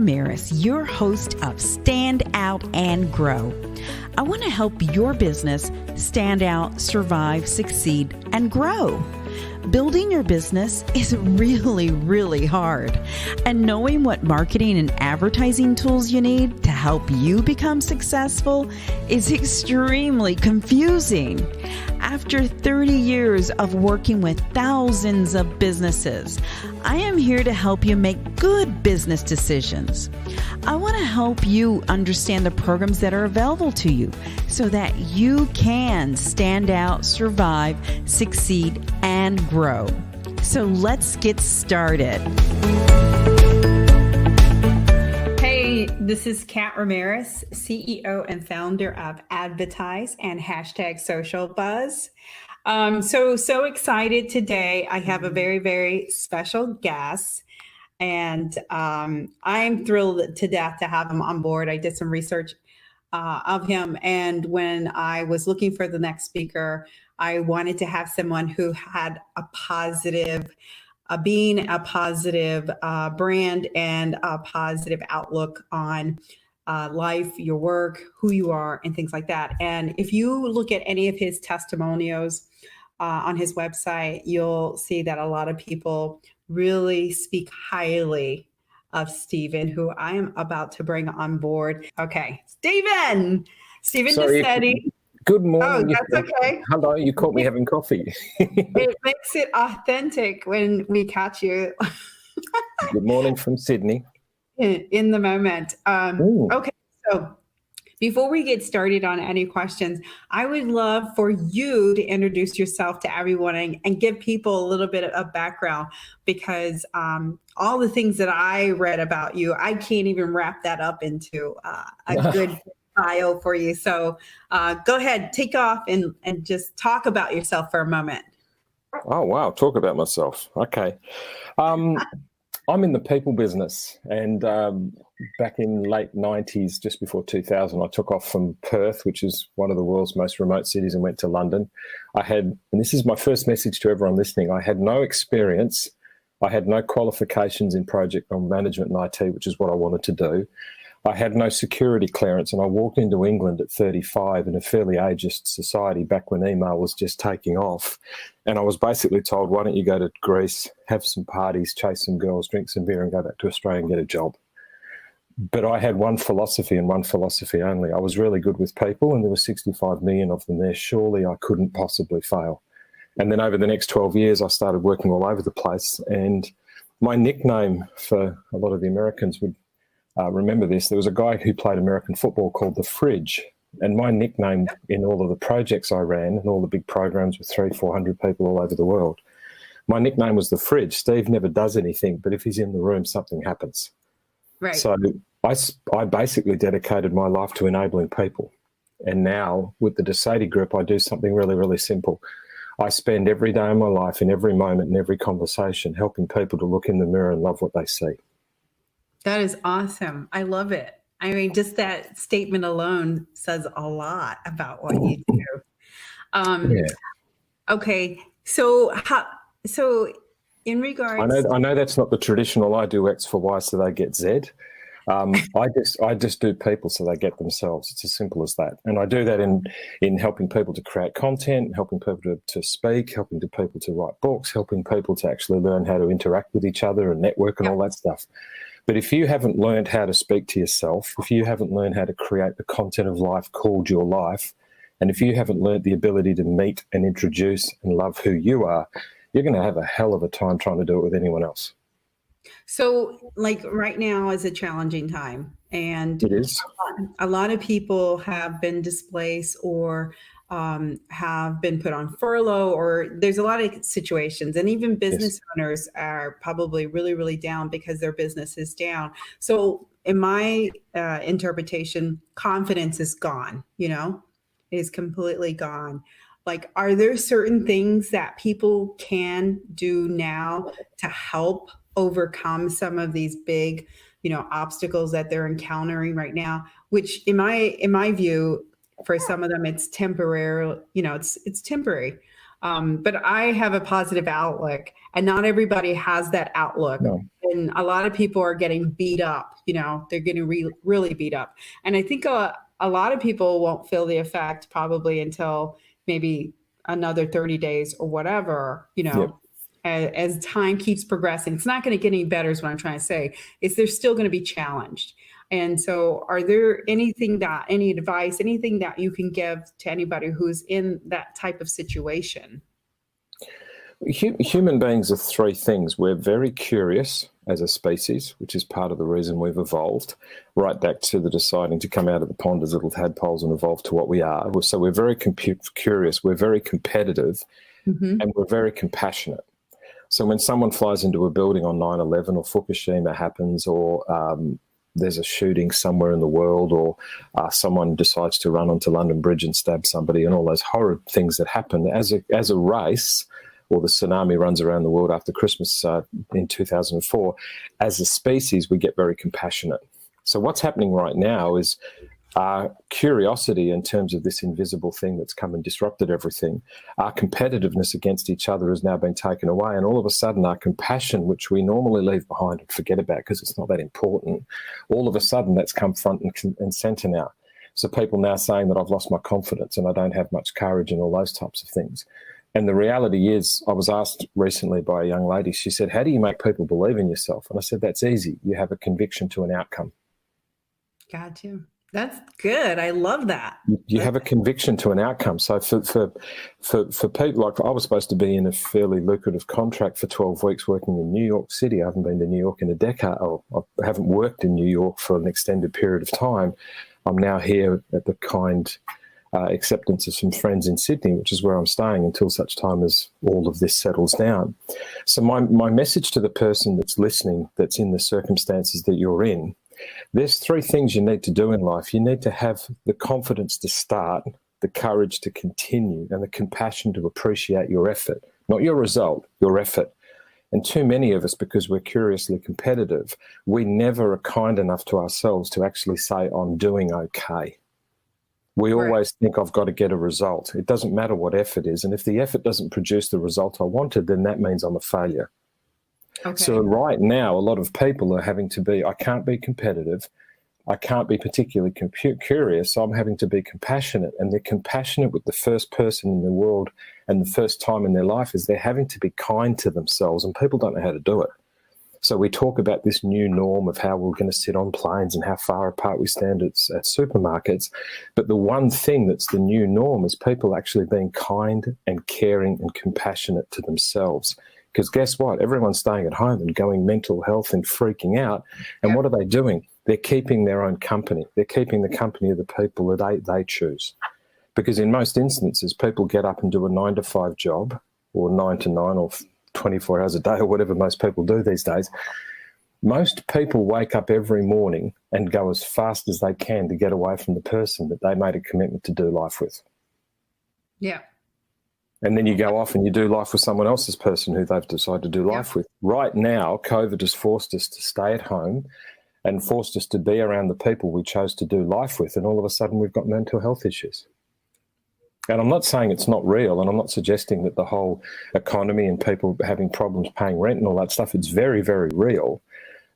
Ramirez, your host of Stand Out and Grow. I want to help your business stand out, survive, succeed, and grow. Building your business is really, really hard. And knowing what marketing and advertising tools you need to help you become successful is extremely confusing. After 30 years of working with thousands of businesses, I am here to help you make good business decisions. I want to help you understand the programs that are available to you so that you can stand out, survive, succeed, and grow. So let's get started. Hey, this is Kat Ramirez, CEO and founder of adBidtise and #SocialBuzz. So excited today. I have a very, very special guest, and I'm thrilled to death to have him on board. I did some research of him, and when I was looking for the next speaker, I wanted to have someone who had a positive, being a positive brand and a positive outlook on life, your work, who you are, and things like that. And if you look at any of his testimonials on his website, you'll see that a lot of people really speak highly of Stephen, who I am about to bring on board. Okay, Stephen Sede. Good morning. Oh, that's okay. Hello, you caught me having coffee. It makes it authentic when we catch you. Good morning from Sydney. In the moment. Okay, so before we get started on any questions, I would love for you to introduce yourself to everyone and give people a little bit of background, because all the things that I read about you, I can't even wrap that up into a good bio for you. So go ahead, take off and just talk about yourself for a moment. Oh, wow. Talk about myself. Okay. I'm in the people business, and back in late 90s, just before 2000, I took off from Perth, which is one of the world's most remote cities, and went to London. And this is my first message to everyone listening, I had no experience. I had no qualifications in project or management and IT, which is what I wanted to do. I had no security clearance, and I walked into England at 35 in a fairly ageist society back when email was just taking off. And I was basically told, why don't you go to Greece, have some parties, chase some girls, drink some beer, and go back to Australia and get a job. But I had one philosophy and one philosophy only. I was really good with people, and there were 65 million of them there. Surely I couldn't possibly fail. And then over the next 12 years, I started working all over the place. And my nickname, for a lot of the Americans would remember this, there was a guy who played American football called The Fridge. And my nickname in all of the projects I ran and all the big programs with 300-400 people all over the world, my nickname was The Fridge. Steve never does anything, but if he's in the room, something happens. Right. So I basically dedicated my life to enabling people. And now with the Sede group, I do something really, really simple. I spend every day of my life, in every moment, in every conversation, helping people to look in the mirror and love what they see. That is awesome. I love it. I mean, just that statement alone says a lot about what you do. Okay. So in regards, I know that's not the traditional. I do X for Y so they get Z. I just do people so they get themselves. It's as simple as that. And I do that in helping people to create content, helping people to speak, helping people to write books, helping people to actually learn how to interact with each other and network and all that stuff. But if you haven't learned how to speak to yourself, if you haven't learned how to create the content of life called your life, and if you haven't learned the ability to meet and introduce and love who you are, you're going to have a hell of a time trying to do it with anyone else. So like right now is a challenging time, and it is. A lot of people have been displaced or have been put on furlough, or there's a lot of situations, and even business owners are probably really, really down because their business is down. So in my interpretation, confidence is gone, it is completely gone. Like, are there certain things that people can do now to help overcome some of these big, obstacles that they're encountering right now, which in my view, for some of them, it's temporary, it's temporary. But I have a positive outlook, and not everybody has that outlook. No. and a lot of people are getting beat up, they're getting really beat up. And I think a lot of people won't feel the effect probably until maybe another 30 days or whatever, Yep. as time keeps progressing. It's not going to get any better is what I'm trying to say. They're still going to be challenged. And so are there any advice, anything that you can give to anybody who's in that type of situation? Human beings are three things. We're very curious as a species, which is part of the reason we've evolved, right back to the deciding to come out of the pond as little tadpoles and evolve to what we are. So we're very curious, we're very competitive, and we're very compassionate. So when someone flies into a building on 9/11 or Fukushima happens, or there's a shooting somewhere in the world, or someone decides to run onto London Bridge and stab somebody, and all those horrid things that happen, as a race, or the tsunami runs around the world after Christmas in 2004, as a species, we get very compassionate. So what's happening right now is our curiosity in terms of this invisible thing that's come and disrupted everything, our competitiveness against each other has now been taken away. And all of a sudden, our compassion, which we normally leave behind and forget about because it's not that important, all of a sudden that's come front and center now. So people now saying that I've lost my confidence and I don't have much courage and all those types of things. And the reality is, I was asked recently by a young lady, she said, how do you make people believe in yourself? And I said, that's easy. You have a conviction to an outcome. Got you. That's good. I love that. You have a conviction to an outcome. So for people, like I was supposed to be in a fairly lucrative contract for 12 weeks working in New York City. I haven't been to New York in a decade. Or I haven't worked in New York for an extended period of time. I'm now here at the kind acceptance of some friends in Sydney, which is where I'm staying until such time as all of this settles down. So my message to the person that's listening, that's in the circumstances that you're in, there's three things you need to do in life. You need to have the confidence to start, the courage to continue, and the compassion to appreciate your effort, not your result, your effort. And too many of us, because we're curiously competitive, we never are kind enough to ourselves to actually say, I'm doing okay. We always think I've got to get a result. It doesn't matter what effort is. And if the effort doesn't produce the result I wanted, then that means I'm a failure. Okay. So right now, a lot of people are having to be, I can't be competitive. I can't be particularly curious. So I'm having to be compassionate. And they're compassionate with the first person in the world and the first time in their life is they're having to be kind to themselves. And people don't know how to do it. So we talk about this new norm of how we're going to sit on planes and how far apart we stand at supermarkets. But the one thing that's the new norm is people actually being kind and caring and compassionate to themselves. Because guess what? Everyone's staying at home and going mental health and freaking out. And what are they doing? They're keeping their own company. They're keeping the company of the people that they choose. Because in most instances, people get up and do a 9-to-5 job or 9 to 9 or 24 hours a day or whatever most people do these days. Most people wake up every morning and go as fast as they can to get away from the person that they made a commitment to do life with. Yeah. And then you go off and you do life with someone else's person who they've decided to do life with. Right now, COVID has forced us to stay at home and forced us to be around the people we chose to do life with. And all of a sudden we've got mental health issues. And I'm not saying it's not real, and I'm not suggesting that the whole economy and people having problems paying rent and all that stuff, it's very, very real.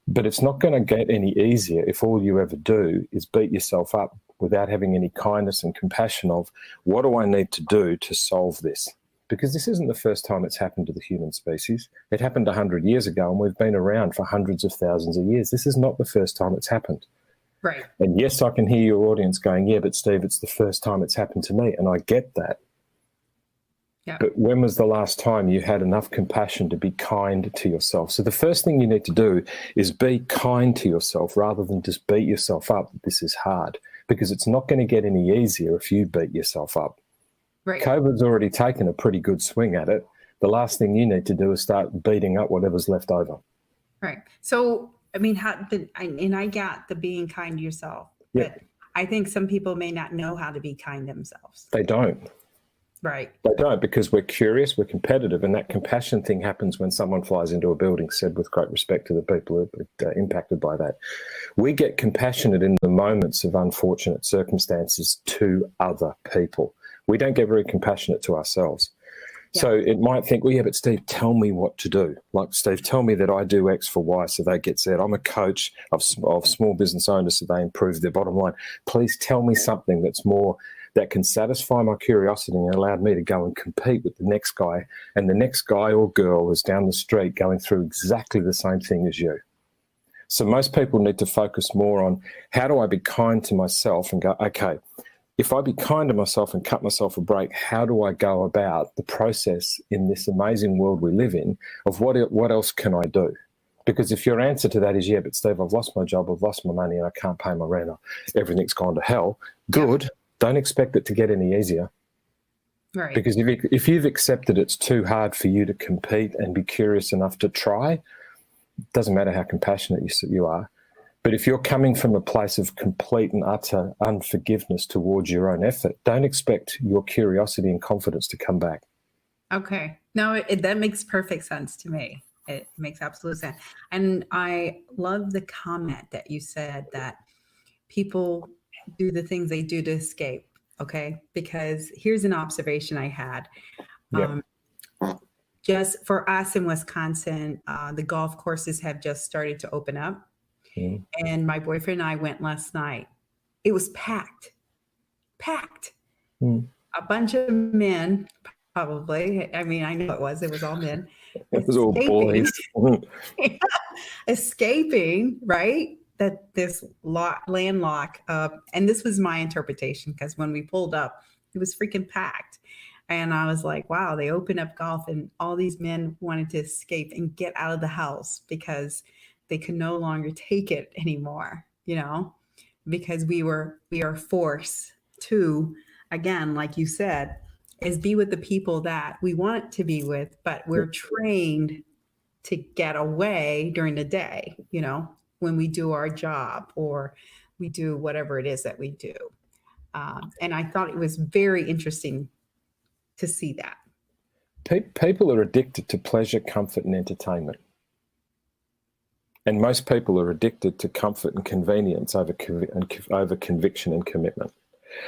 But it's not going to get any easier if all you ever do is beat yourself up without having any kindness and compassion of, what do I need to do to solve this? Because this isn't the first time it's happened to the human species. It happened 100 years ago, and we've been around for hundreds of thousands of years. This is not the first time it's happened. Right. And yes, I can hear your audience going, yeah, but Steve, it's the first time it's happened to me. And I get that. Yeah. But when was the last time you had enough compassion to be kind to yourself? So the first thing you need to do is be kind to yourself rather than just beat yourself up. This is hard, because it's not going to get any easier if you beat yourself up. Right. COVID's already taken a pretty good swing at it. The last thing you need to do is start beating up whatever's left over. Right. So, I mean, I got the being kind to yourself, but I think some people may not know how to be kind themselves. They don't. Right. They don't, because we're curious, we're competitive, and that compassion thing happens when someone flies into a building, said with great respect to the people who are impacted by that. We get compassionate in the moments of unfortunate circumstances to other people. We don't get very compassionate to ourselves. So it might think, well, yeah, but Steve, tell me what to do. Like, Steve, tell me that I do X for Y so they get Z. I'm a coach of small business owners so they improve their bottom line. Please tell me something that's more, that can satisfy my curiosity and allow me to go and compete with the next guy. And the next guy or girl is down the street going through exactly the same thing as you. So most people need to focus more on, how do I be kind to myself and go, okay, if I be kind to myself and cut myself a break, how do I go about the process in this amazing world we live in of what else can I do? Because if your answer to that is, yeah, but Steve, I've lost my job, I've lost my money and I can't pay my rent, everything's gone to hell, good. Don't expect it to get any easier. Right. Because if you've accepted it's too hard for you to compete and be curious enough to try, it doesn't matter how compassionate you are. But if you're coming from a place of complete and utter unforgiveness towards your own effort, don't expect your curiosity and confidence to come back. Okay. No, that makes perfect sense to me. It makes absolute sense. And I love the comment that you said that people do the things they do to escape. Okay. Because here's an observation I had. Just for us in Wisconsin, the golf courses have just started to open up. And my boyfriend and I went last night. It was packed. A bunch of men, probably. I mean, I know it was all men. It was all boys. Escaping, right? That this landlocked, and this was my interpretation, because when we pulled up, it was freaking packed. And I was like, wow, they opened up golf and all these men wanted to escape and get out of the house because they could no longer take it anymore, because we are forced to, again, like you said, is be with the people that we want to be with, but we're trained to get away during the day, when we do our job or we do whatever it is that we do. And I thought it was very interesting to see that. People are addicted to pleasure, comfort, and entertainment. And most people are addicted to comfort and convenience over conviction and commitment.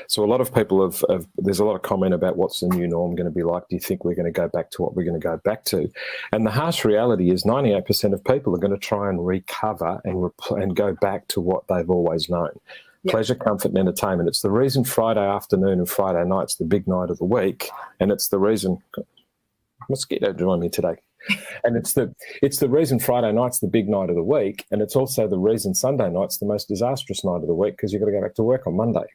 So a lot of people there's a lot of comment about what's the new norm going to be like. Do you think we're going to go back to what we're going to go back to? And the harsh reality is 98% of people are going to try and recover and go back to what they've always known. Yep. Pleasure, comfort, and entertainment. It's the reason Friday afternoon and Friday night's the big night of the week, and it's the reason mosquito join me today. And it's the reason Friday night's the big night of the week, and it's also the reason Sunday night's the most disastrous night of the week, because you've got to go back to work on Monday.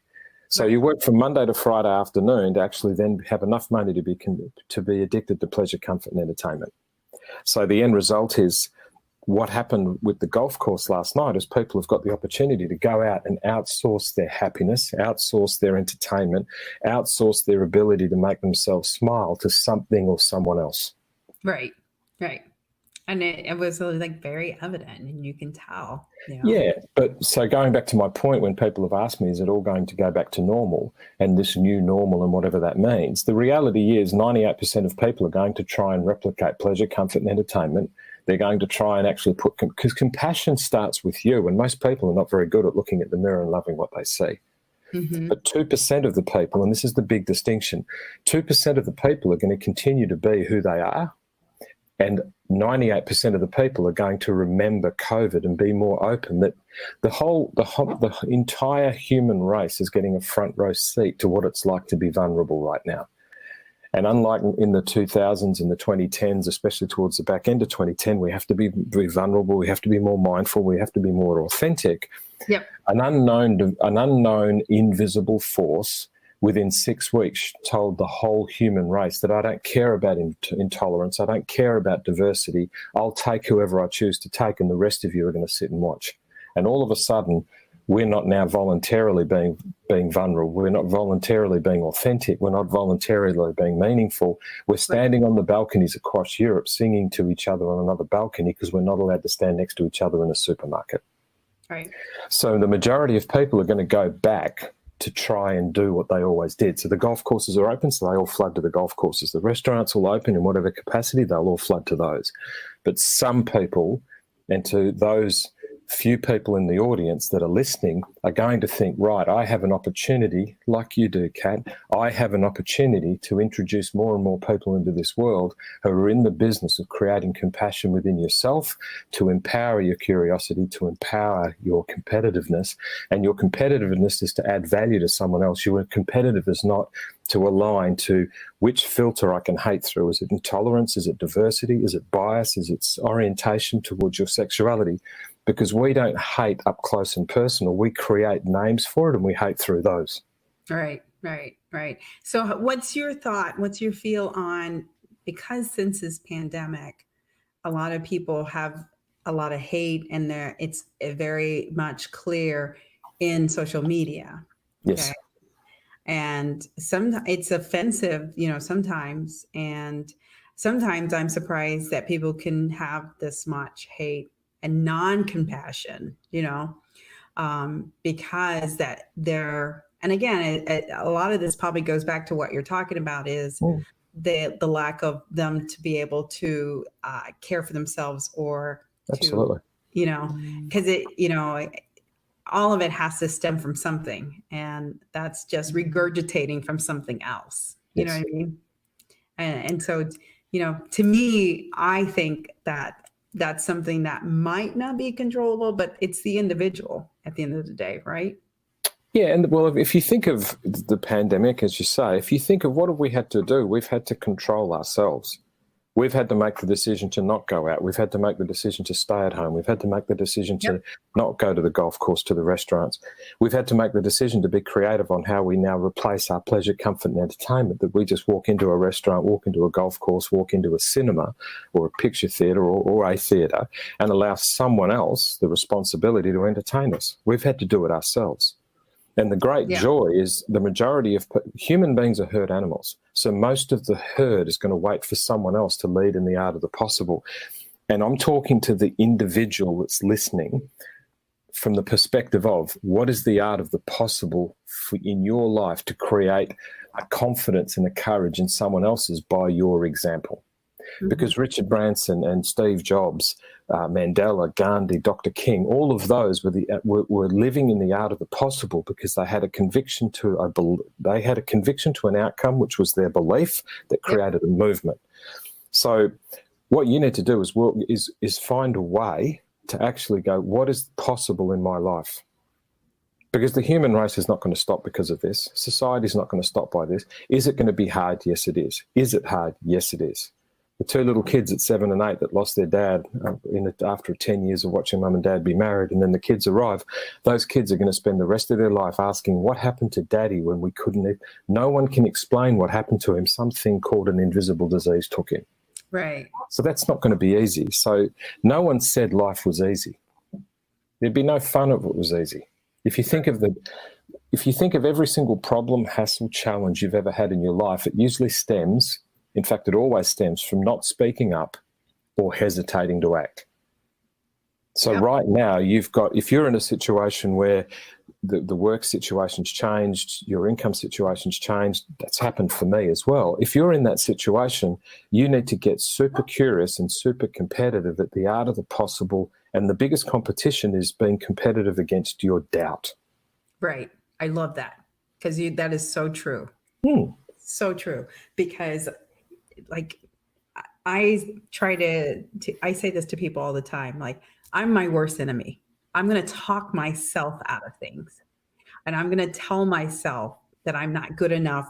So you work from Monday to Friday afternoon to actually then have enough money to be addicted to pleasure, comfort, and entertainment. So the end result is, what happened with the golf course last night is people have got the opportunity to go out and outsource their happiness, outsource their entertainment, outsource their ability to make themselves smile to something or someone else. Right. And it was like very evident, and you can tell. Yeah, but so going back to my point, when people have asked me, is it all going to go back to normal and this new normal and whatever that means? The reality is 98% of people are going to try and replicate pleasure, comfort, and entertainment. They're going to try and actually because compassion starts with you, and most people are not very good at looking at the mirror and loving what they see. Mm-hmm. But 2% of the people, and this is the big distinction, 2% of the people are going to continue to be who they are, and 98% of the people are going to remember COVID and be more open. That the entire human race is getting a front row seat to what it's like to be vulnerable right now. And unlike in the 2000s and the 2010s, especially towards the back end of 2010, we have to be vulnerable, we have to be more mindful, we have to be more authentic. Yep. An unknown invisible force within 6 weeks told the whole human race that I don't care about intolerance, I don't care about diversity, I'll take whoever I choose to take, and the rest of you are going to sit and watch. And all of a sudden, we're not now voluntarily being vulnerable. We're not voluntarily being authentic. We're not voluntarily being meaningful. We're standing on the balconies across Europe singing to each other on another balcony because we're not allowed to stand next to each other in a supermarket. Right. So the majority of people are going to go back to try and do what they always did. So the golf courses are open, so they all flood to the golf courses. The restaurants will open in whatever capacity, they'll all flood to those. But some people, and to those few people in the audience that are listening are going to think, right, I have an opportunity, like you do, Kat, I have an opportunity to introduce more and more people into this world who are in the business of creating compassion within yourself, to empower your curiosity, to empower your competitiveness. And your competitiveness is to add value to someone else. Your competitive is not to align to which filter I can hate through. Is it intolerance? Is it diversity? Is it bias? Is it orientation towards your sexuality? Because we don't hate up close and personal. We create names for it and we hate through those. Right. So what's your thought? What's your feel on, because since this pandemic, a lot of people have a lot of hate, and it's very much clear in social media. Yes. Okay? And sometimes it's offensive, sometimes. And sometimes I'm surprised that people can have this much hate and non-compassion, because that they're, and again, a lot of this probably goes back to what you're talking about, is the lack of them to be able to care for themselves, or absolutely, because all of it has to stem from something, and that's just regurgitating from something else. You know what I mean? And so, to me, I think that that's something that might not be controllable, but it's the individual at the end of the day, right? Yeah, and well, if you think of the pandemic, as you say, if you think of what have we had to do, we've had to control ourselves. We've had to make the decision to not go out. We've had to make the decision to stay at home. We've had to make the decision to not go to the golf course, to the restaurants. We've had to make the decision to be creative on how we now replace our pleasure, comfort, and entertainment, that we just walk into a restaurant, walk into a golf course, walk into a cinema or a picture theatre or a theatre, and allow someone else the responsibility to entertain us. We've had to do it ourselves. And the great joy is the majority of human beings are herd animals. So most of the herd is going to wait for someone else to lead in the art of the possible. And I'm talking to the individual that's listening from the perspective of what is the art of the possible in your life to create a confidence and a courage in someone else's by your example. Because Richard Branson and Steve Jobs, Mandela, Gandhi, Dr. King, all of those were living in the art of the possible because they had a conviction to an outcome, which was their belief, that created a movement. So, what you need to do is find a way to actually go, what is possible in my life? Because the human race is not going to stop because of this. Society is not going to stop by this. Is it going to be hard? Yes, it is. Is it hard? Yes, it is. The two little kids at 7 and 8 that lost their dad after 10 years of watching mum and dad be married, and then the kids arrive, those kids are going to spend the rest of their life asking, what happened to daddy when we couldn't? No one can explain what happened to him. Something called an invisible disease took him. Right. So that's not going to be easy. So no one said life was easy. There'd be no fun if it was easy. If you think of every single problem, hassle, challenge you've ever had in your life, it usually stems, in fact, it always stems from not speaking up or hesitating to act. So right now, if you're in a situation where the work situation's changed, your income situation's changed, that's happened for me as well. If you're in that situation, you need to get super curious and super competitive at the art of the possible. And the biggest competition is being competitive against your doubt. Right. I love that, because that is so true. So true. Because I say this to people all the time, like, I'm my worst enemy. I'm going to talk myself out of things, and I'm going to tell myself that I'm not good enough.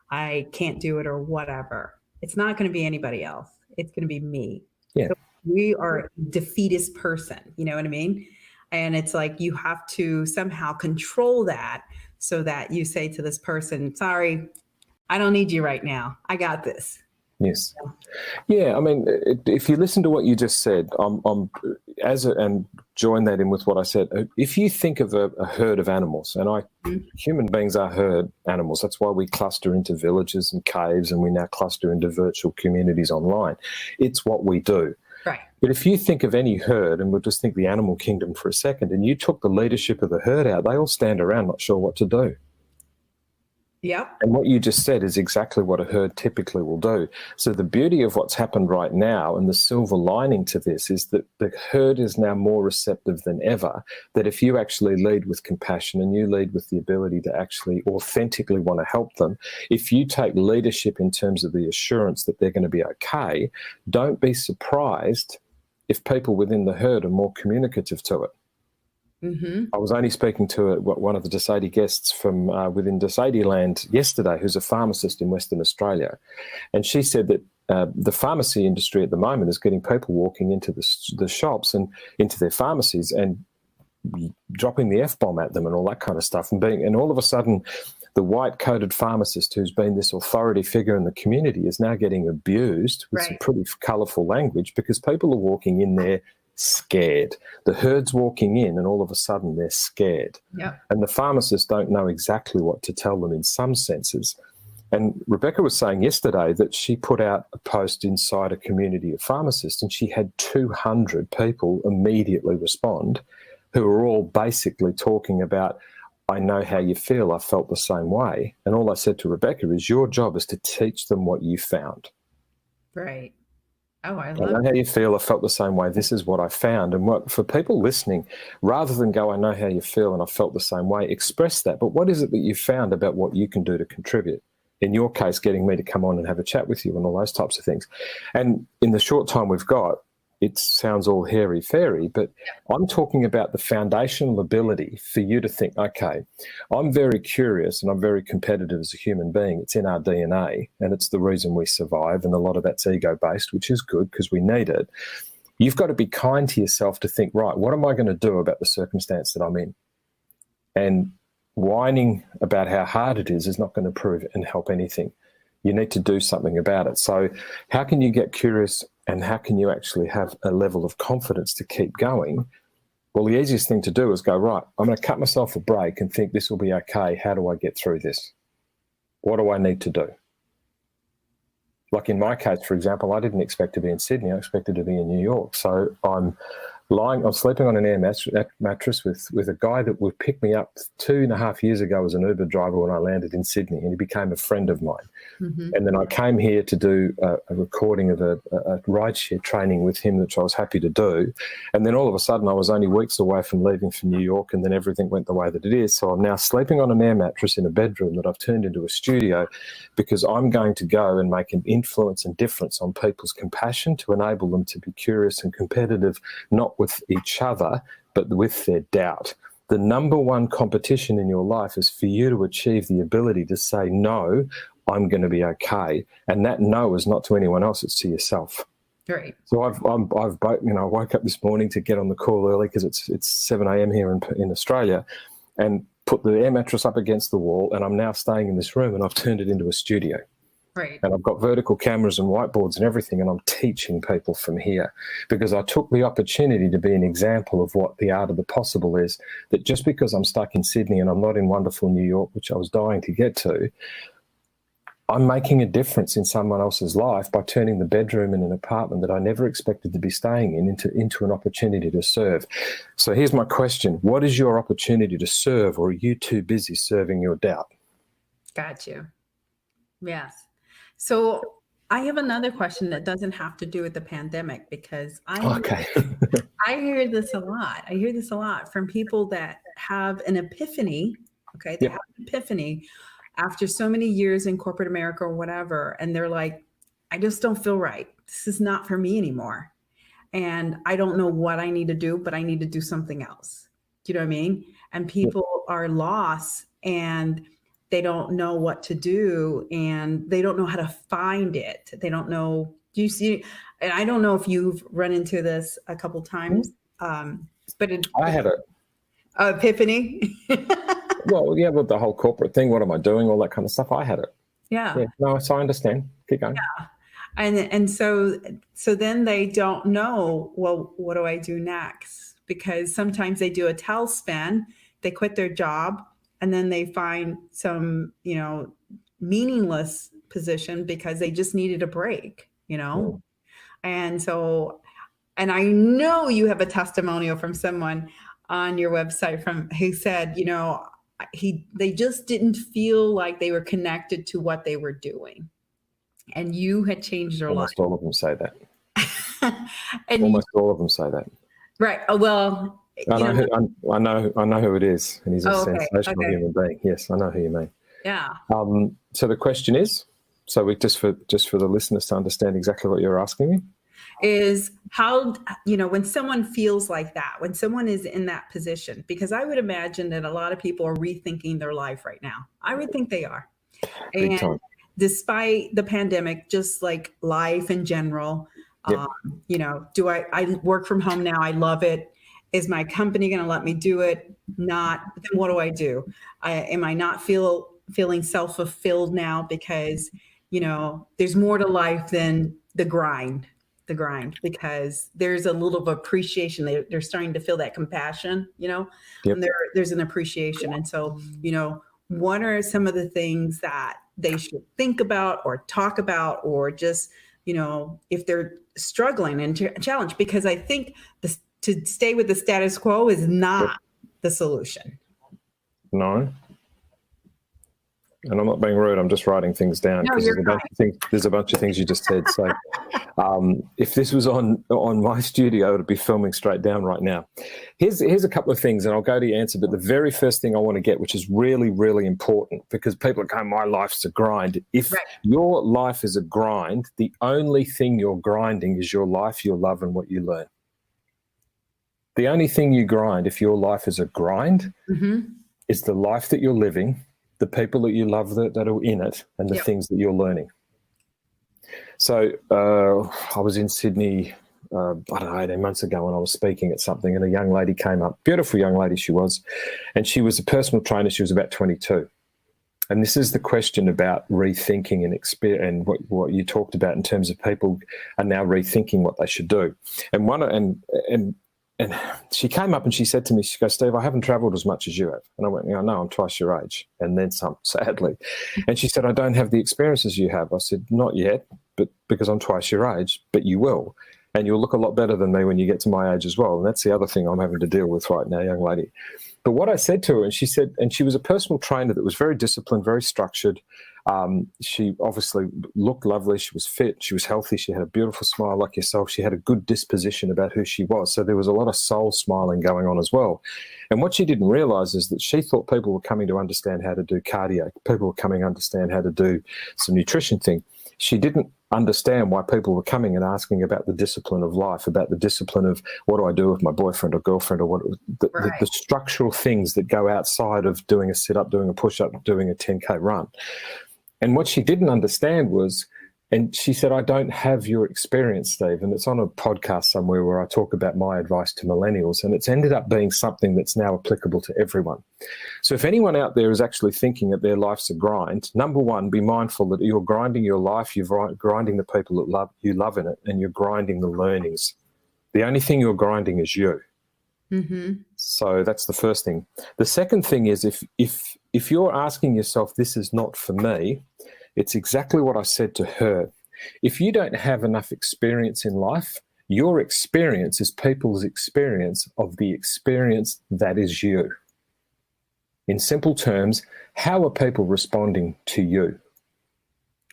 I can't do it or whatever. It's not going to be anybody else. It's going to be me. Yeah. So we are a defeatist person. You know what I mean? And it's like, you have to somehow control that so that you say to this person, sorry, I don't need you right now. I got this. Yes. Yeah. I mean, if you listen to what you just said, and join that in with what I said, if you think of a herd of animals, and human beings are herd animals. That's why we cluster into villages and caves, and we now cluster into virtual communities online. It's what we do. Right. But if you think of any herd, and we'll just think the animal kingdom for a second, and you took the leadership of the herd out, they all stand around not sure what to do. Yep. And what you just said is exactly what a herd typically will do. So the beauty of what's happened right now, and the silver lining to this, is that the herd is now more receptive than ever, that if you actually lead with compassion and you lead with the ability to actually authentically want to help them, if you take leadership in terms of the assurance that they're going to be okay, don't be surprised if people within the herd are more communicative to it. I was only speaking to one of the Sede guests from within Sede land yesterday, who's a pharmacist in Western Australia. And she said that the pharmacy industry at the moment is getting people walking into the shops and into their pharmacies and dropping the F-bomb at them and all that kind of stuff. And all of a sudden, the white-coated pharmacist who's been this authority figure in the community is now getting abused with some pretty colourful language because people are walking in there scared. The herd's walking in and all of a sudden they're scared. Yep. And the pharmacists don't know exactly what to tell them in some senses. And Rebecca was saying yesterday that she put out a post inside a community of pharmacists and she had 200 people immediately respond who were all basically talking about, I know how you feel, I felt the same way. And all I said to Rebecca is your job is to teach them what you found. Right. Oh, I know how you feel. I felt the same way. This is what I found. And what for people listening, rather than go, I know how you feel and I felt the same way, express that. But what is it that you found about what you can do to contribute? In your case, getting me to come on and have a chat with you and all those types of things. And in the short time we've got, it sounds all hairy-fairy, but I'm talking about the foundational ability for you to think, okay, I'm very curious and I'm very competitive as a human being. It's in our DNA and it's the reason we survive, and a lot of that's ego-based, which is good because we need it. You've got to be kind to yourself to think, right, what am I going to do about the circumstance that I'm in? And whining about how hard it is not going to prove and help anything. You need to do something about it. So how can you get curious and how can you actually have a level of confidence to keep going? Well, the easiest thing to do is go, right, I'm going to cut myself a break and think this will be okay. How do I get through this? What do I need to do? Like in my case, for example, I didn't expect to be in Sydney. I expected to be in New York. So I'm sleeping on an air mattress with a guy that would pick me up 2.5 years ago as an Uber driver when I landed in Sydney, and he became a friend of mine. Mm-hmm. And then I came here to do a recording of a rideshare training with him, which I was happy to do. And then all of a sudden I was only weeks away from leaving for New York, and then everything went the way that it is. So I'm now sleeping on an air mattress in a bedroom that I've turned into a studio because I'm going to go and make an influence and difference on people's compassion to enable them to be curious and competitive, not with each other, but with their doubt. The number one competition in your life is for you to achieve the ability to say, no, I'm going to be okay. And that no is not to anyone else, it's to yourself. Right. So I woke up this morning to get on the call early because it's 7 a.m. here in Australia, and put the air mattress up against the wall, and I'm now staying in this room and I've turned it into a studio. Right. And I've got vertical cameras and whiteboards and everything, and I'm teaching people from here because I took the opportunity to be an example of what the art of the possible is, that just because I'm stuck in Sydney and I'm not in wonderful New York, which I was dying to get to, I'm making a difference in someone else's life by turning the bedroom in an apartment that I never expected to be staying in into an opportunity to serve. So here's my question. What is your opportunity to serve, or are you too busy serving your doubt? Got you. Yes. So I have another question that doesn't have to do with the pandemic, because I hear this a lot. I hear this a lot from people that have an epiphany. Okay. They have an epiphany after so many years in corporate America or whatever. And they're like, I just don't feel right. This is not for me anymore. And I don't know what I need to do, but I need to do something else. Do you know what I mean? And people are lost and they don't know what to do, and they don't know how to find it. They don't know. Do you see? And I don't know if you've run into this a couple times, but I had a epiphany. Well, yeah, with the whole corporate thing, what am I doing? All that kind of stuff. I had it. Yeah. No, so I understand. Keep going. Yeah. And so then they don't know, well, what do I do next? Because sometimes they do a tailspin, they quit their job, and then they find some, meaningless position because they just needed a break, And so, and I know you have a testimonial from someone on your website who said, they just didn't feel like they were connected to what they were doing. And you had changed their life. Almost all of them say that. And Almost all of them say that. right. Oh, well, I know who it is, and he's a sensational human being. Yes, I know who you mean. Yeah. So the question is, just for the listeners to understand exactly what you're asking me, is how, when someone feels like that, when someone is in that position, because I would imagine that a lot of people are rethinking their life right now. I would think they are. Big time. Despite the pandemic, just like life in general, Yep. I work from home now. I love it. Is my company going to let me do it? Not. Then what do I do? Am I not feeling self-fulfilled now because, there's more to life than the grind, because there's a little of appreciation. They're starting to feel that compassion, Yep. and there's an appreciation. And so, what are some of the things that they should think about or talk about, or just, if they're struggling and challenged? Because I think to stay with the status quo is not the solution. No. And I'm not being rude. I'm just writing things down. No, you're right. There's a bunch of things you just said. So if this was on my studio, it'd be filming straight down right now. Here's a couple of things, and I'll go to your answer. But the very first thing I want to get, which is really, really important, because people are going, my life's a grind. If your life is a grind, the only thing you're grinding is your life, your love, and what you learn. The only thing you grind, if your life is a grind, is the life that you're living, the people that you love that are in it, and the things that you're learning. So I was in Sydney, 18 months ago, and I was speaking at something, and a young lady came up, beautiful young lady she was, and she was a personal trainer. She was about 22. And this is the question about rethinking and what you talked about in terms of people are now rethinking what they should do. And she came up and she said to me, she goes, Steve, I haven't travelled as much as you have. And I went, no, I'm twice your age. And then some, sadly. And she said, I don't have the experiences you have. I said, not yet, but because I'm twice your age, but you will. And you'll look a lot better than me when you get to my age as well. And that's the other thing I'm having to deal with right now, young lady. But what I said to her, and she was a personal trainer that was very disciplined, very structured. She obviously looked lovely. She was fit. She was healthy. She had a beautiful smile like yourself. She had a good disposition about who she was. So there was a lot of soul smiling going on as well. And what she didn't realize is that she thought people were coming to understand how to do cardio. People were coming to understand how to do some nutrition thing. She didn't understand why people were coming and asking about the discipline of life, about the discipline of what do I do with my boyfriend or girlfriend, or the structural things that go outside of doing a sit-up, doing a push-up, doing a 10K run. And what she didn't understand was, and she said, I don't have your experience, Steve. And it's on a podcast somewhere where I talk about my advice to millennials, and it's ended up being something that's now applicable to everyone. So if anyone out there is actually thinking that their life's a grind, number one, be mindful that you're grinding your life, you're grinding the people that you love in it, and you're grinding the learnings. The only thing you're grinding is you. So that's the first thing. The second thing is if you're asking yourself, this is not for me, it's exactly what I said to her. If you don't have enough experience in life, your experience is people's experience of the experience that is you. In simple terms, how are people responding to you?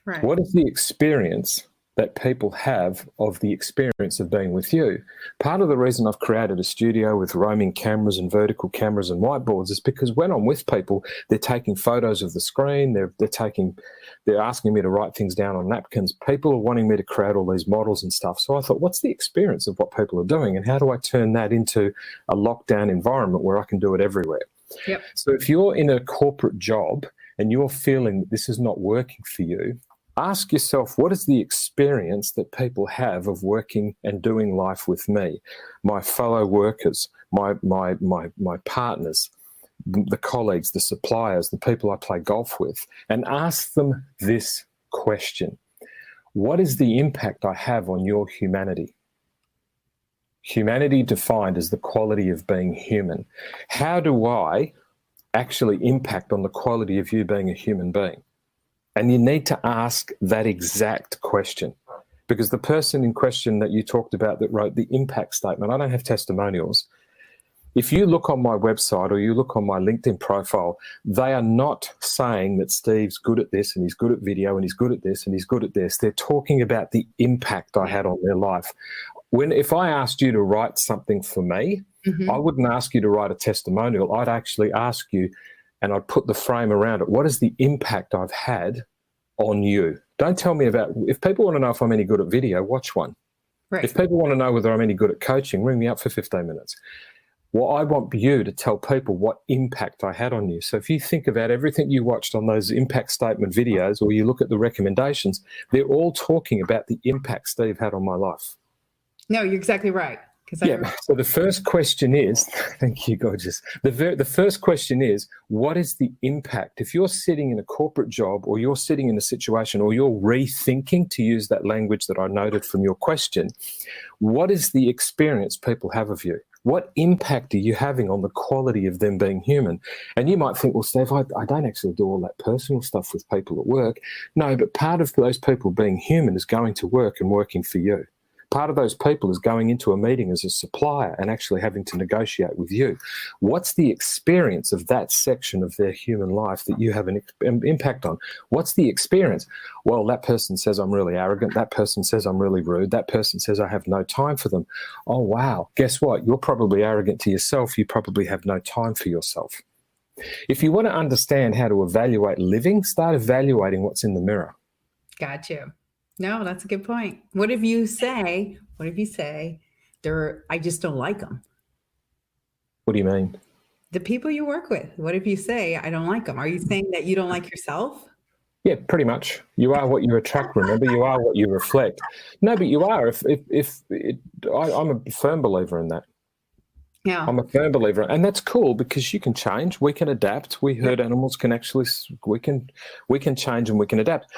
Right. What is the experience that people have of the experience of being with you? Part of the reason I've created a studio with roaming cameras and vertical cameras and whiteboards is because when I'm with people, they're taking photos of the screen, they're asking me to write things down on napkins. People are wanting me to create all these models and stuff. So I thought, what's the experience of what people are doing, and how do I turn that into a lockdown environment where I can do it everywhere? Yep. So if you're in a corporate job and you're feeling that this is not working for you, ask yourself, what is the experience that people have of working and doing life with me, my fellow workers, my partners, the colleagues, the suppliers, the people I play golf with, and ask them this question. What is the impact I have on your humanity? Humanity defined as the quality of being human. How do I actually impact on the quality of you being a human being? And you need to ask that exact question, because the person in question that you talked about that wrote the impact statement, I don't have testimonials, If you look on my website or you look on my LinkedIn profile, they are not saying that Steve's good at this and he's good at video and he's good at this and he's good at this. They're talking about the impact I had on their life. If I asked you to write something for me, I wouldn't ask you to write a testimonial. I'd actually ask you, and I'd put the frame around it. What is the impact I've had on you? Don't tell me about, if people want to know if I'm any good at video, watch one. Right. If people want to know whether I'm any good at coaching, ring me up for 15 minutes. Well, I want you to tell people what impact I had on you. So if you think about everything you watched on those impact statement videos, or you look at the recommendations, they're all talking about the impact Steve had on my life. No, you're exactly right. So the first question is, thank you, gorgeous. The first question is, what is the impact? If you're sitting in a corporate job, or you're sitting in a situation, or you're rethinking, to use that language that I noted from your question, what is the experience people have of you? What impact are you having on the quality of them being human? And you might think, well, Steve, I don't actually do all that personal stuff with people at work. No, but part of those people being human is going to work and working for you. Part of those people is going into a meeting as a supplier and actually having to negotiate with you. What's the experience of that section of their human life that you have an impact on? What's the experience? Well, that person says I'm really arrogant. That person says I'm really rude. That person says I have no time for them. Oh, wow. Guess what? You're probably arrogant to yourself. You probably have no time for yourself. If you want to understand how to evaluate living, start evaluating what's in the mirror. Got you. No, that's a good point. What if you say, I just don't like them? What do you mean? The people you work with. What if you say, I don't like them? Are you saying that you don't like yourself? Yeah, pretty much. You are what you attract, remember? You are what you reflect. No, but you are. I'm a firm believer in that. Yeah. I'm a firm believer. And that's cool because you can change. We can adapt. We herd animals can actually, we can change and we can adapt.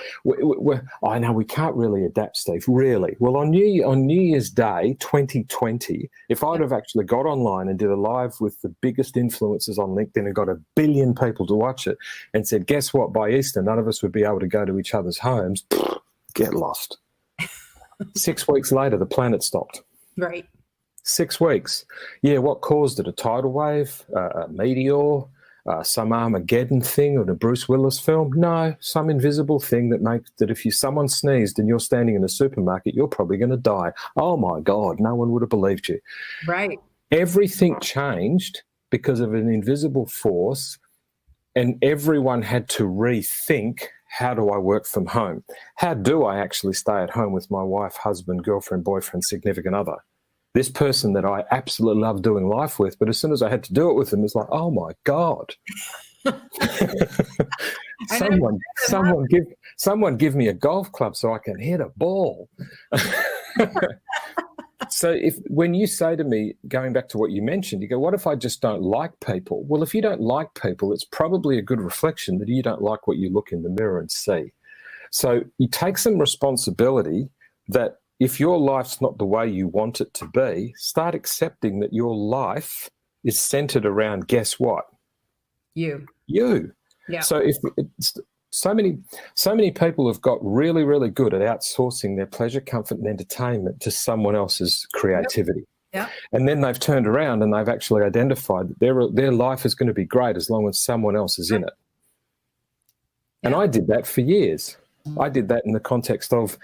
I know we can't really adapt, Steve, really. Well, on New Year's Day, 2020, if I'd have actually got online and did a live with the biggest influencers on LinkedIn and got 1 billion people to watch it and said, guess what, by Easter, none of us would be able to go to each other's homes, get lost. 6 weeks later, the planet stopped. Right. 6 weeks. Yeah, what caused it? A tidal wave, a meteor, some Armageddon thing or the Bruce Willis film? No, some invisible thing that if someone sneezed and you're standing in a supermarket, you're probably going to die. Oh my God, no one would have believed you. Right. Everything changed because of an invisible force, and everyone had to rethink, how do I work from home? How do I actually stay at home with my wife, husband, girlfriend, boyfriend, significant other? This person that I absolutely love doing life with, but as soon as I had to do it with them, it's like, oh my God. someone give me a golf club so I can hit a ball. So when you say to me, going back to what you mentioned, you go, what if I just don't like people? Well, if you don't like people, it's probably a good reflection that you don't like what you look in the mirror and see. So you take some responsibility that if your life's not the way you want it to be, start accepting that your life is centered around, guess what? You. Yeah. So so many people have got really, really good at outsourcing their pleasure, comfort, and entertainment to someone else's creativity. Yep. And then they've turned around and they've actually identified that their life is going to be great as long as someone else is in it. And I did that for years. I did that in the context of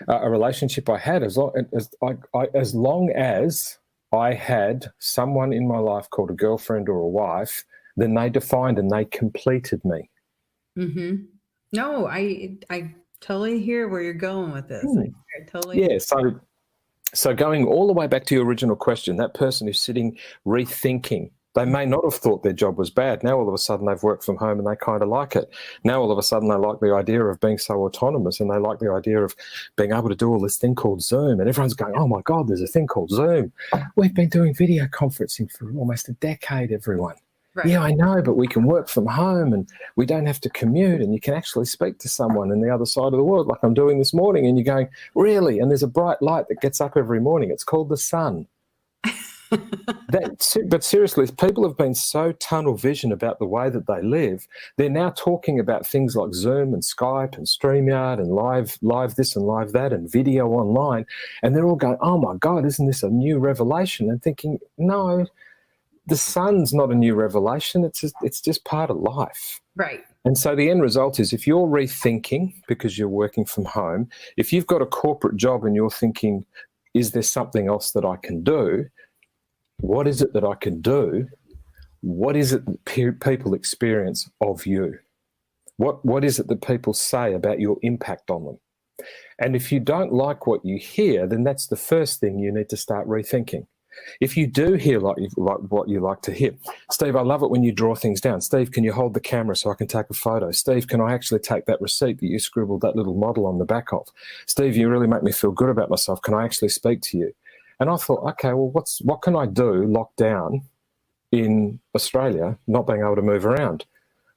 a relationship I had. As long as I had someone in my life called a girlfriend or a wife, then they defined and they completed me. Mm-hmm. No, I totally hear where you're going with this. I totally. Yeah. So going all the way back to your original question, that person who's sitting rethinking. They may not have thought their job was bad. Now all of a sudden they've worked from home and they kind of like it. Now all of a sudden they like the idea of being so autonomous and they like the idea of being able to do all this thing called Zoom. And everyone's going, oh my God, there's a thing called Zoom. We've been doing video conferencing for almost a decade, everyone. Right. Yeah, I know, but we can work from home and we don't have to commute and you can actually speak to someone in the other side of the world like I'm doing this morning. And you're going, really? And there's a bright light that gets up every morning. It's called the sun. But seriously, people have been so tunnel vision about the way that they live. They're now talking about things like Zoom and Skype and StreamYard and live this and live that and video online. And they're all going, oh my God, isn't this a new revelation? And thinking, no, the sun's not a new revelation. It's just part of life. Right. And so the end result is, if you're rethinking because you're working from home, if you've got a corporate job and you're thinking, is there something else that I can do? What is it that I can do? What is it that people experience of you? What is it that people say about your impact on them? And if you don't like what you hear, then that's the first thing you need to start rethinking. If you do hear like what you like to hear, Steve, I love it when you draw things down. Steve, can you hold the camera so I can take a photo? Steve, can I actually take that receipt that you scribbled that little model on the back of? Steve, you really make me feel good about myself. Can I actually speak to you? And I thought, okay, well, what can I do locked down in Australia, not being able to move around?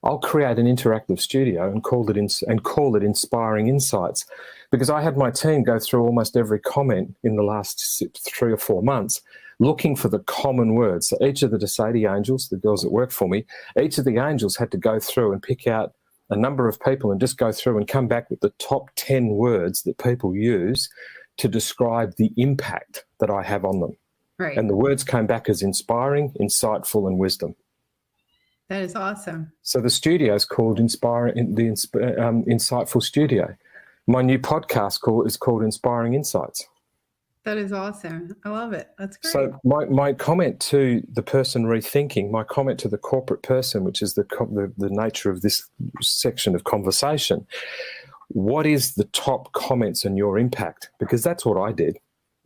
I'll create an interactive studio and call it Inspiring Insights, because I had my team go through almost every comment in the last 3 or 4 months, looking for the common words. So each of the Sede angels, the girls that work for me, each of the angels had to go through and pick out a number of people and just go through and come back with the top 10 words that people use to describe the impact that I have on them. Right. And the words came back as inspiring, insightful, and wisdom. That is awesome. So the studio is called Insightful Studio. My new podcast is called Inspiring Insights. That is awesome. I love it. That's great. So my comment to the person rethinking, my comment to the corporate person, which is the nature of this section of conversation, what is the top comments on your impact? Because that's what I did.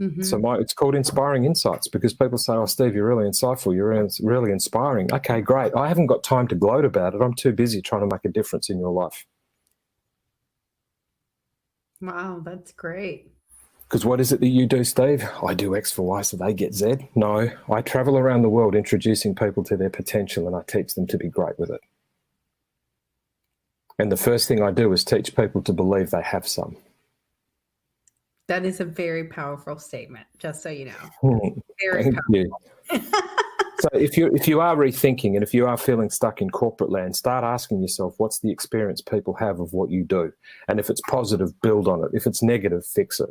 Mm-hmm. So it's called Inspiring Insights, because people say, oh, Steve, you're really insightful. You're really inspiring. Okay, great. I haven't got time to gloat about it. I'm too busy trying to make a difference in your life. Wow, that's great. Because what is it that you do, Steve? I do X for Y so they get Z. No, I travel around the world introducing people to their potential, and I teach them to be great with it. And the first thing I do is teach people to believe they have some. That is a very powerful statement, just so you know. Very Thank powerful. You. So if you are rethinking, and if you are feeling stuck in corporate land, start asking yourself, what's the experience people have of what you do? And if it's positive, build on it. If it's negative, fix it.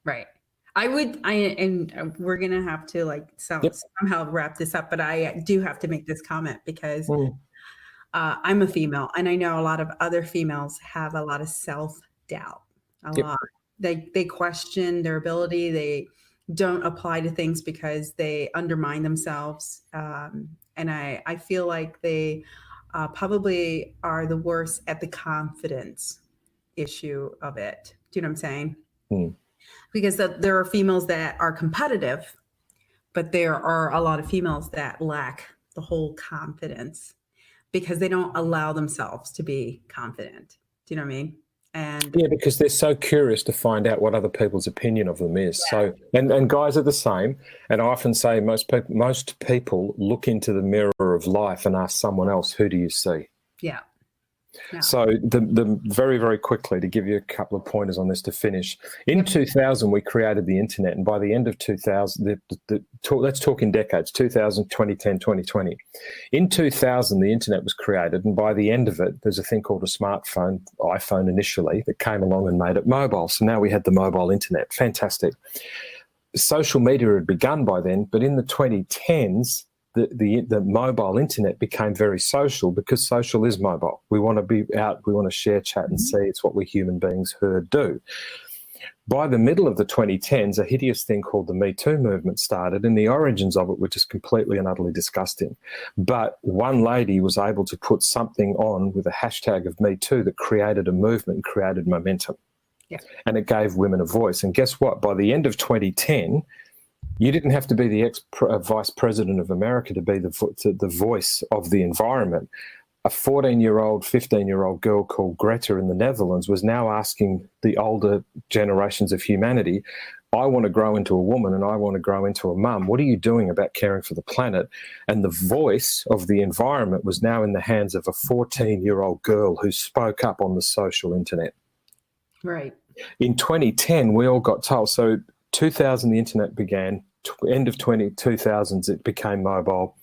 Right. And we're going to have to somehow wrap this up, but I do have to make this comment because I'm a female, and I know a lot of other females have a lot of self-doubt. Lot. They question their ability. They don't apply to things because they undermine themselves. And I feel like they probably are the worst at the confidence issue of it. Do you know what I'm saying? Because there are females that are competitive, but there are a lot of females that lack the whole confidence because they don't allow themselves to be confident. Do you know what I mean? And yeah, because they're so curious to find out what other people's opinion of them is. Yeah. So, and guys are the same. And I often say most people look into the mirror of life and ask someone else, who do you see? Yeah. Yeah. So the very, very quickly, to give you a couple of pointers on this to finish, in 2000, we created the internet. And by the end of 2000, let's talk in decades, 2000, 2010, 2020. In 2000, the internet was created. And by the end of it, there's a thing called a smartphone, iPhone initially, that came along and made it mobile. So now we had the mobile internet. Fantastic. Social media had begun by then, but in the 2010s, the mobile internet became very social, because social is mobile. We want to be out, we want to share, chat, and see. It's what we human beings do. By the middle of the 2010s, a hideous thing called the Metoo Movement started, and the origins of it were just completely and utterly disgusting. But one lady was able to put something on with a hashtag of MeToo that created a movement and created momentum. Yeah. And it gave women a voice. And guess what? By the end of 2010, you didn't have to be the ex-vice president of America to be the voice of the environment. A 14-year-old, 15-year-old girl called Greta in the Netherlands was now asking the older generations of humanity, I want to grow into a woman and I want to grow into a mum. What are you doing about caring for the planet? And the voice of the environment was now in the hands of a 14-year-old girl who spoke up on the social internet. Right. In 2010, we all got told. So 2000, the internet began. End of 2000s, it became mobile.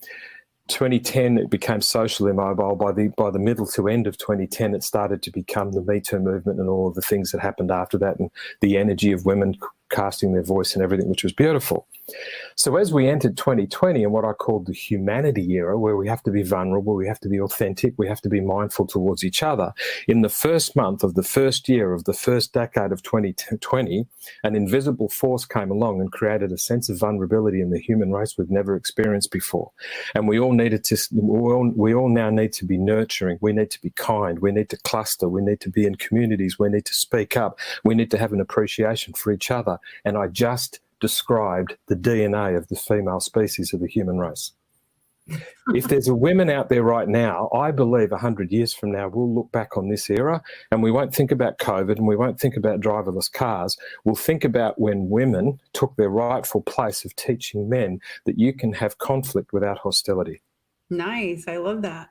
2010, it became socially mobile. By the middle to end of 2010, it started to become the Metoo movement and all of the things that happened after that, and the energy of women casting their voice and everything, which was beautiful. So as we entered 2020 and what I called the humanity era, where we have to be vulnerable, we have to be authentic, we have to be mindful towards each other, in the first month of the first year of the first decade of 2020, an invisible force came along and created a sense of vulnerability in the human race we've never experienced before. And we all now need to be nurturing, we need to be kind, we need to cluster, we need to be in communities, we need to speak up, we need to have an appreciation for each other. And I just described the DNA of the female species of the human race. If there's a women out there right now, I believe 100 years from now, we'll look back on this era and we won't think about COVID and we won't think about driverless cars. We'll think about when women took their rightful place of teaching men that you can have conflict without hostility. Nice. I love that.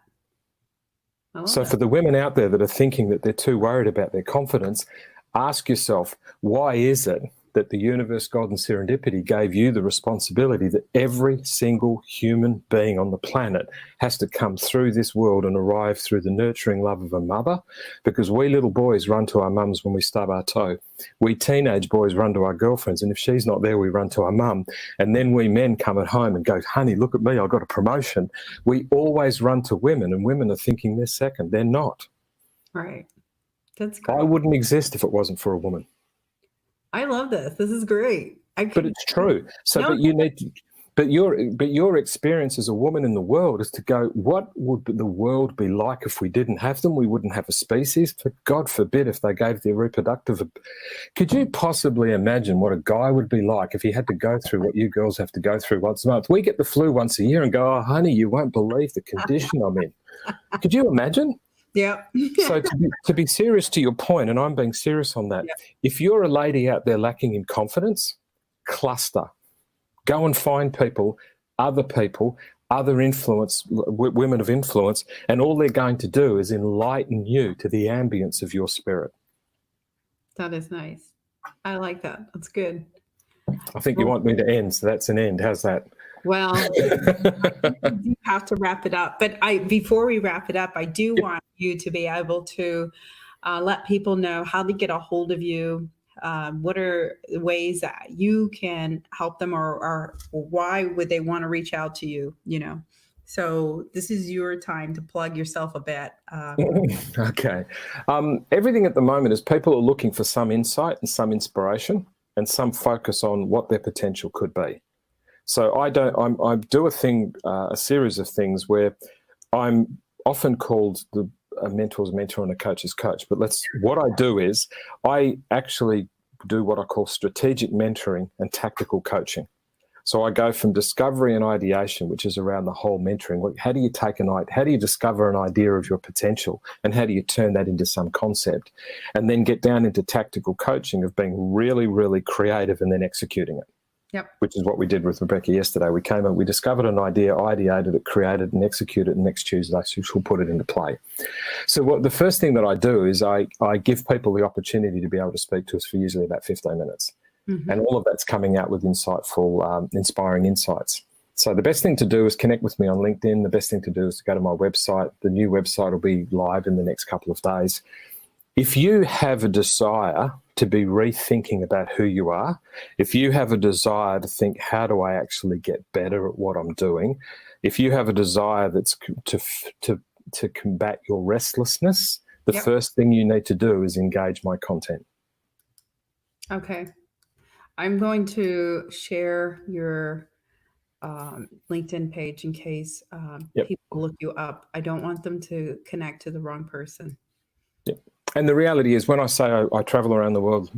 So for the women out there that are thinking that they're too worried about their confidence, ask yourself, why is it that the universe, God and serendipity gave you the responsibility that every single human being on the planet has to come through this world and arrive through the nurturing love of a mother? Because we little boys run to our mums when we stub our toe. We teenage boys run to our girlfriends, and if she's not there, we run to our mum. And then we men come at home and go, honey, look at me, I got a promotion. We always run to women, and women are thinking they're second. They're not. Right. That's great. I wouldn't exist if it wasn't for a woman. I love this. This is great. But it's true. So, No. but you need to, but your experience as a woman in the world is to go, what would the world be like if we didn't have them? We wouldn't have a species. For God forbid if they gave their reproductive. Could you possibly imagine what a guy would be like if he had to go through what you girls have to go through once a month? We get the flu once a year and go, oh, honey, you won't believe the condition I'm in. Could you imagine? Yeah. So to be serious to your point, and I'm being serious on that, if you're a lady out there lacking in confidence, cluster. Go and find people, other influence, women of influence, and all they're going to do is enlighten you to the ambience of your spirit. That is nice. I like that. That's good. I think you want me to end, so that's an end. How's that? Well, you have to wrap it up. But before we wrap it up, I do want you to be able to let people know how to get a hold of you. What are the ways that you can help them, or why would they want to reach out to you? You know, so this is your time to plug yourself a bit. Okay. Everything at the moment is people are looking for some insight and some inspiration and some focus on what their potential could be. So I do a series of things where I'm often called a mentor's mentor and a coach's coach. But what I do is I actually do what I call strategic mentoring and tactical coaching. So I go from discovery and ideation, which is around the whole mentoring. How do you discover an idea of your potential, and how do you turn that into some concept, and then get down into tactical coaching of being really, really creative and then executing it. Yep. Which is what we did with Rebecca yesterday. We discovered an idea, ideated it, created and executed it, and next Tuesday she'll put it into play. So the first thing that I do is I give people the opportunity to be able to speak to us for usually about 15 minutes. Mm-hmm. And all of that's coming out with insightful, inspiring insights. So the best thing to do is connect with me on LinkedIn. The best thing to do is to go to my website. The new website will be live in the next couple of days. If you have a desire to be rethinking about who you are, if you have a desire to think, how do I actually get better at what I'm doing? If you have a desire that's to combat your restlessness, the first thing you need to do is engage my content. Okay. I'm going to share your LinkedIn page in case people look you up. I don't want them to connect to the wrong person. Yep. And the reality is, when I say I travel around the world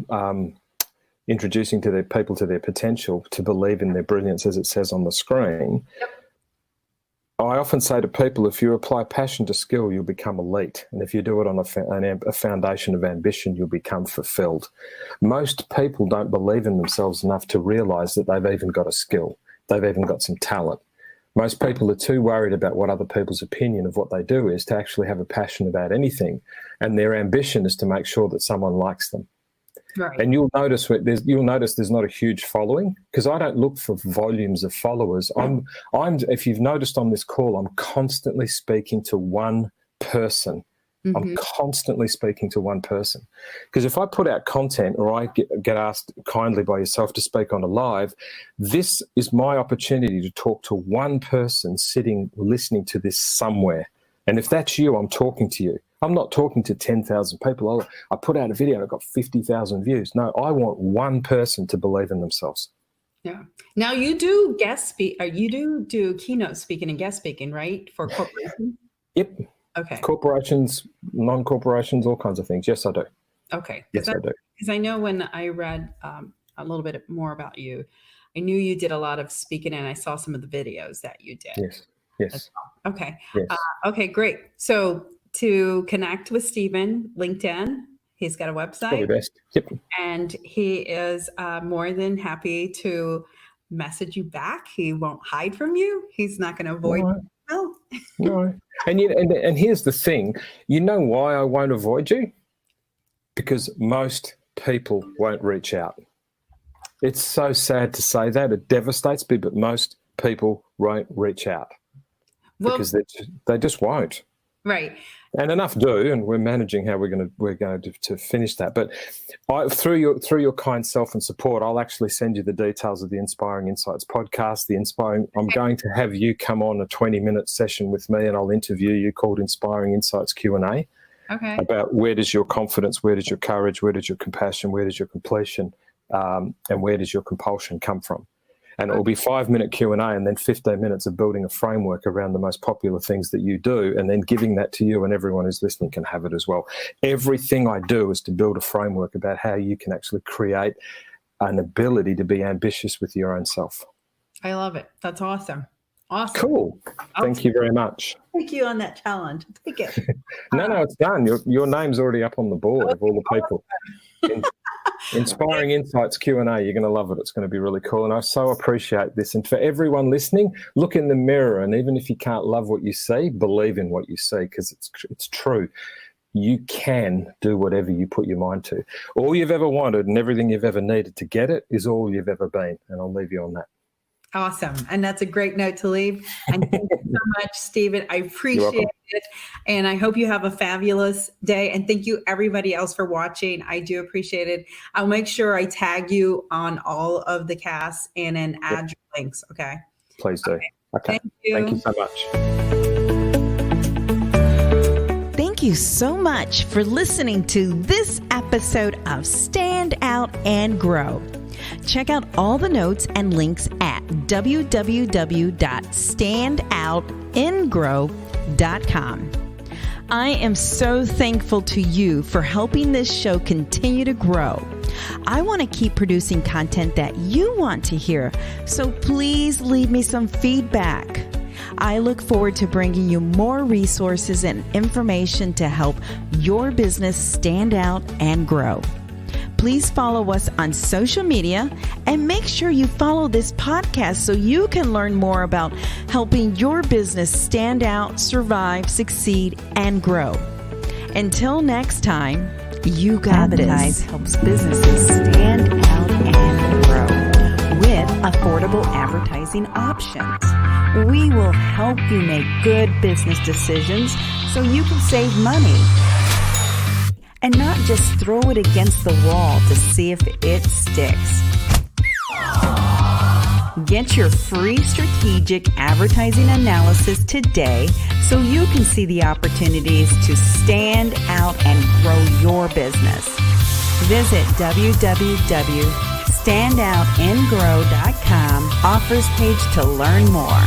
introducing to their people to their potential, to believe in their brilliance, as it says on the screen, I often say to people, if you apply passion to skill, you'll become elite. And if you do it on a foundation of ambition, you'll become fulfilled. Most people don't believe in themselves enough to realise that they've even got a skill. They've even got some talent. Most people are too worried about what other people's opinion of what they do is to actually have a passion about anything. And their ambition is to make sure that someone likes them. Right. And you'll notice there's not a huge following, because I don't look for volumes of followers. If you've noticed on this call, I'm constantly speaking to one person I'm constantly speaking to one person. Because if I put out content or I get asked kindly by yourself to speak on a live, this is my opportunity to talk to one person sitting, listening to this somewhere. And if that's you, I'm talking to you. I'm not talking to 10,000 people. I put out a video and I've got 50,000 views. No, I want one person to believe in themselves. Yeah. Now you do do keynote speaking and guest speaking, right? For corporations? Yep. Okay. Corporations, non-corporations, all kinds of things. Yes, I do. Okay. Yes, I do. Because I know when I read a little bit more about you, I knew you did a lot of speaking, and I saw some of the videos that you did. Yes. Okay. Yes. Okay, great. So to connect with Stephen, LinkedIn, he's got a website. Probably best. Yep. And he is more than happy to message you back. He won't hide from you. He's not going to avoid you. No. And here's the thing. You know why I won't avoid you? Because most people won't reach out. It's so sad to say that. It devastates me, but most people won't reach out because they just won't. Right. And enough do, and we're managing how we're going to finish that. But through your kind self and support, I'll actually send you the details of the Inspiring Insights podcast. I'm going to have you come on a 20-minute session with me, and I'll interview you called Inspiring Insights Q&A. Okay. About where does your confidence, where does your courage, where does your compassion, where does your completion, and where does your compulsion come from? And it will be 5-minute Q&A and then 15 minutes of building a framework around the most popular things that you do, and then giving that to you, and everyone who's listening can have it as well. Everything I do is to build a framework about how you can actually create an ability to be ambitious with your own self. I love it. That's awesome. Awesome. Cool. Thank you very much. Thank you on that challenge. Take it. No, it's done. Your name's already up on the board of all the people. Inspiring Insights Q&A. You're going to love it. It's going to be really cool. And I so appreciate this. And for everyone listening, look in the mirror. And even if you can't love what you see, believe in what you see, because it's true. You can do whatever you put your mind to. All you've ever wanted and everything you've ever needed to get it is all you've ever been. And I'll leave you on that. Awesome. And that's a great note to leave. And thank you so much, Stephen. I appreciate it. And I hope you have a fabulous day. And thank you, everybody else, for watching. I do appreciate it. I'll make sure I tag you on all of the casts and then add your links. Okay. Please do. Okay. Thank you so much. Thank you so much for listening to this episode of Stand Out and Grow. Check out all the notes and links at www.standoutandgrow.com. I am so thankful to you for helping this show continue to grow. I want to keep producing content that you want to hear, so please leave me some feedback. I look forward to bringing you more resources and information to help your business stand out and grow. Please follow us on social media and make sure you follow this podcast so you can learn more about helping your business stand out, survive, succeed, and grow. Until next time, you got this. adBidtise helps businesses stand out and grow with affordable advertising options. We will help you make good business decisions so you can save money. And not just throw it against the wall to see if it sticks. Get your free strategic advertising analysis today so you can see the opportunities to stand out and grow your business. Visit www.standoutandgrow.com offers page to learn more.